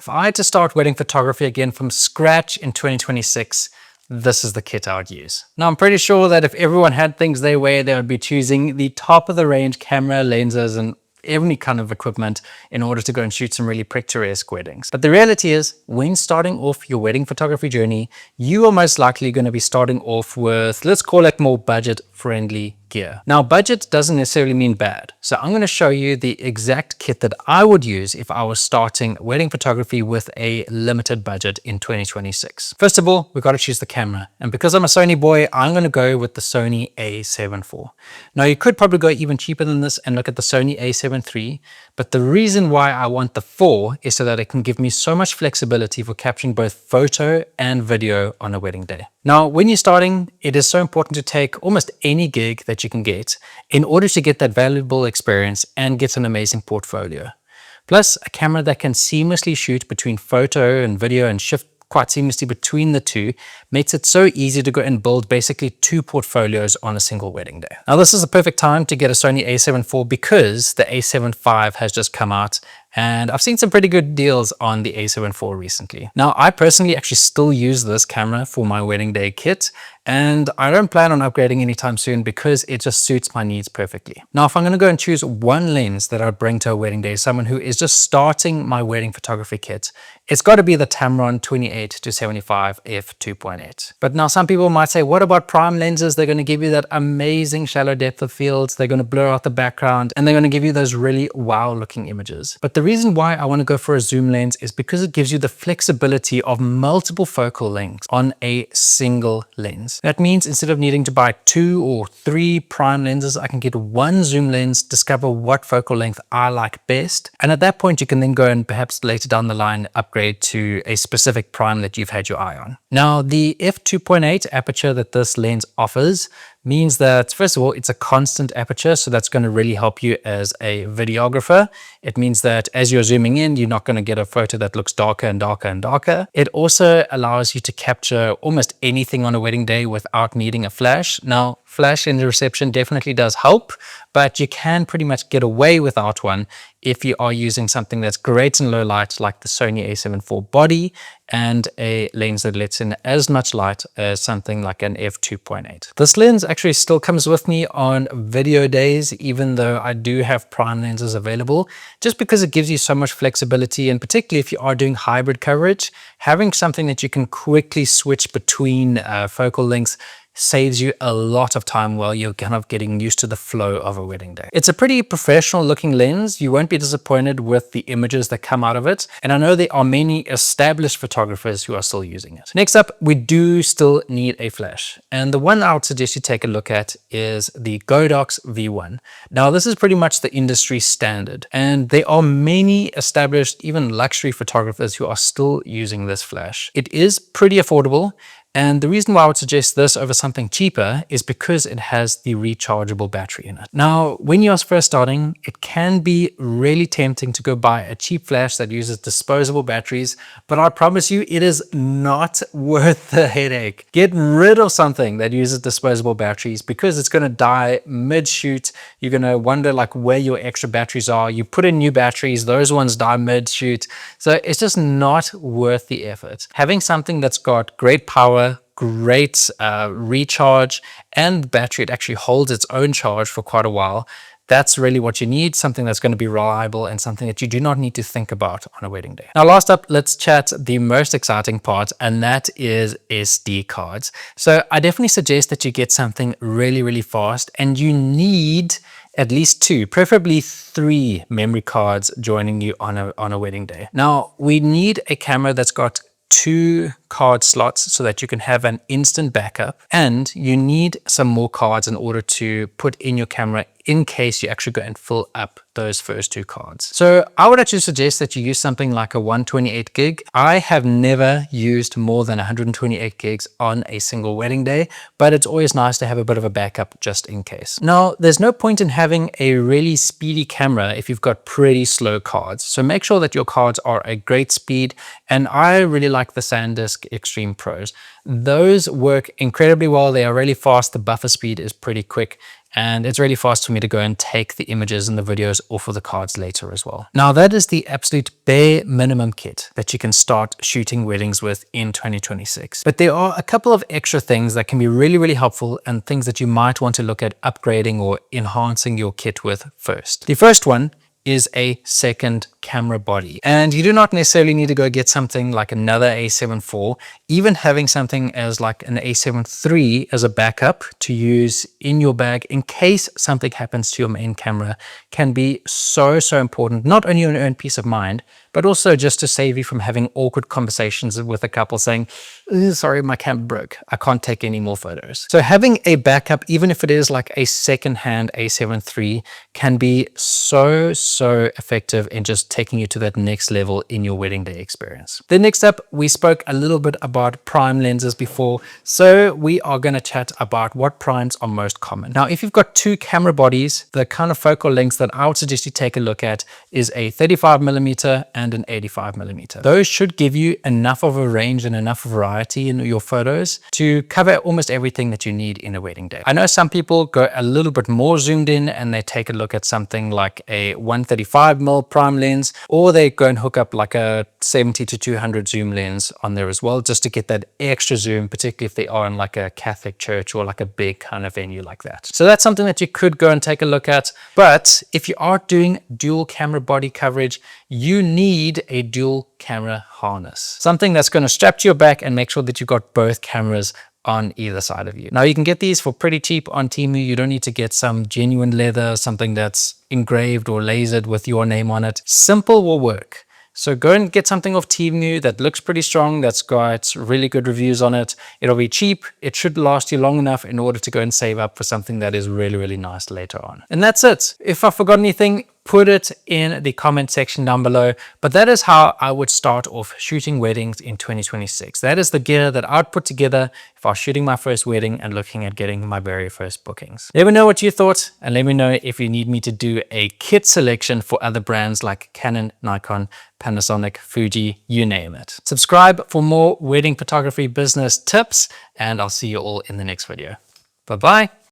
If I had to start wedding photography again from scratch in 2026, this is the kit I would use. Now, I'm pretty sure that if everyone had things their way, they would be choosing the top of the range camera, lenses, and any kind of equipment in order to go and shoot some really picturesque weddings. But the reality is, when starting off your wedding photography journey, you are most likely going to be starting off with, let's call it, more budget-friendly gear. Now, budget doesn't necessarily mean bad. So I'm going to show you the exact kit that I would use if I was starting wedding photography with a limited budget in 2026. First of all, we've got to choose the camera. And because I'm a Sony boy, I'm going to go with the Sony a7 IV. Now, you could probably go even cheaper than this and look at the Sony a7 III, but the reason why I want the 4 is so that it can give me so much flexibility for capturing both photo and video on a wedding day. Now, when you're starting, it is so important to take almost any gig that you can get in order to get that valuable experience and get an amazing portfolio. Plus, a camera that can seamlessly shoot between photo and video and shift quite seamlessly between the two makes it so easy to go and build basically 2 portfolios on a single wedding day. Now, this is a perfect time to get a Sony a7 IV because the a7 V has just come out, and I've seen some pretty good deals on the a7 IV recently. Now, I personally actually still use this camera for my wedding day kit, and I don't plan on upgrading anytime soon because it just suits my needs perfectly. Now, if I'm going to go and choose one lens that I'd bring to a wedding day, someone who is just starting my wedding photography kit, it's got to be the Tamron 28-75 f2.8. But now some people might say, what about prime lenses? They're going to give you that amazing shallow depth of fields. They're going to blur out the background and they're going to give you those really wow looking images. But the reason why I want to go for a zoom lens is because it gives you the flexibility of multiple focal lengths on a single lens. That means instead of needing to buy 2 or 3 prime lenses, I can get one zoom lens, discover what focal length I like best. And at that point, you can then go and perhaps later down the line upgrade to a specific prime that you've had your eye on. Now, the f2.8 aperture that this lens offers means that, first of all, it's a constant aperture, so that's going to really help you as a videographer. It means that as you're zooming in, you're not going to get a photo that looks darker and darker and darker. It also allows you to capture almost anything on a wedding day without needing a flash. Now, flash in the reception definitely does help, but you can pretty much get away without one if you are using something that's great in low light like the Sony a7 IV body and a lens that lets in as much light as something like an f2.8. This lens actually still comes with me on video days, even though I do have prime lenses available, just because it gives you so much flexibility, and particularly if you are doing hybrid coverage, having something that you can quickly switch between focal lengths saves you a lot of time while you're kind of getting used to the flow of a wedding day. It's a pretty professional looking lens. You won't be disappointed with the images that come out of it. And I know there are many established photographers who are still using it. Next up, we do still need a flash. And the one I would suggest you take a look at is the Godox V1. Now, this is pretty much the industry standard. And there are many established, even luxury photographers who are still using this flash. It is pretty affordable. And the reason why I would suggest this over something cheaper is because it has the rechargeable battery in it. Now, when you're first starting, it can be really tempting to go buy a cheap flash that uses disposable batteries, but I promise you it is not worth the headache. Get rid of something that uses disposable batteries because it's going to die mid-shoot. You're going to wonder like where your extra batteries are. You put in new batteries, those ones die mid-shoot. So it's just not worth the effort. Having something that's got great power, great recharge, and battery, it actually holds its own charge for quite a while. That's really what you need, something that's going to be reliable and something that you do not need to think about on a wedding day. Now, last up, let's chat the most exciting part, and that is SD cards. So I definitely suggest that you get something really, really fast, and you need at least 2, preferably 3 memory cards joining you on a wedding day. Now, we need a camera that's got 2 card slots so that you can have an instant backup, and you need some more cards in order to put in your camera in case you actually go and fill up those first 2 cards. So I would actually suggest that you use something like a 128 gig. I have never used more than 128 gigs on a single wedding day, but it's always nice to have a bit of a backup just in case. Now, there's no point in having a really speedy camera if you've got pretty slow cards. So make sure that your cards are a great speed, and I really like the SanDisk Extreme Pros. Those work incredibly well. They are really fast. The buffer speed is pretty quick. and it's really fast for me to go and take the images and the videos off of the cards later as well. Now that is the absolute bare minimum kit that you can start shooting weddings with in 2026. But there are a couple of extra things that can be really, really helpful and things that you might want to look at upgrading or enhancing your kit with first. The first one is a second camera body. And you do not necessarily need to go get something like another A7 IV. Even having something as like an A7 III as a backup to use in your bag in case something happens to your main camera can be so important, not only on your own peace of mind, but also just to save you from having awkward conversations with a couple saying, sorry, my camera broke, I can't take any more photos. So having a backup, even if it is like a second-hand A7 III, can be so effective in just taking you to that next level in your wedding day experience. Then next up, we spoke a little bit about prime lenses before, so we are going to chat about what primes are most common. Now, if you've got two camera bodies, the kind of focal lengths that I would suggest you take a look at is a 35mm and an 85mm. Those should give you enough of a range and enough variety in your photos to cover almost everything that you need in a wedding day. I know some people go a little bit more zoomed in and they take a look at something like a 135mm prime lens, or they go and hook up like a 70 to 200 zoom lens on there as well, just to get that extra zoom, particularly if they are in like a Catholic church or like a big kind of venue like that. So that's something that you could go and take a look at. But if you are doing dual camera body coverage, you need a dual camera harness, something that's going to strap to your back and make sure that you've got both cameras on either side of you. Now you can get these for pretty cheap on Temu. You don't need to get some genuine leather, something that's engraved or lasered with your name on it. Simple will work. So go and get something off Temu that looks pretty strong, that's got really good reviews on it. It'll be cheap. It should last you long enough in order to go and save up for something that is really nice later on. And that's it. If I forgot anything, put it in the comment section down below. But that is how I would start off shooting weddings in 2026. That is the gear that I'd put together if I was shooting my first wedding and looking at getting my very first bookings. Let me know what you thought, and let me know if you need me to do a kit selection for other brands like Canon, Nikon, Panasonic, Fuji, you name it. Subscribe for more wedding photography business tips, and I'll see you all in the next video. Bye-bye.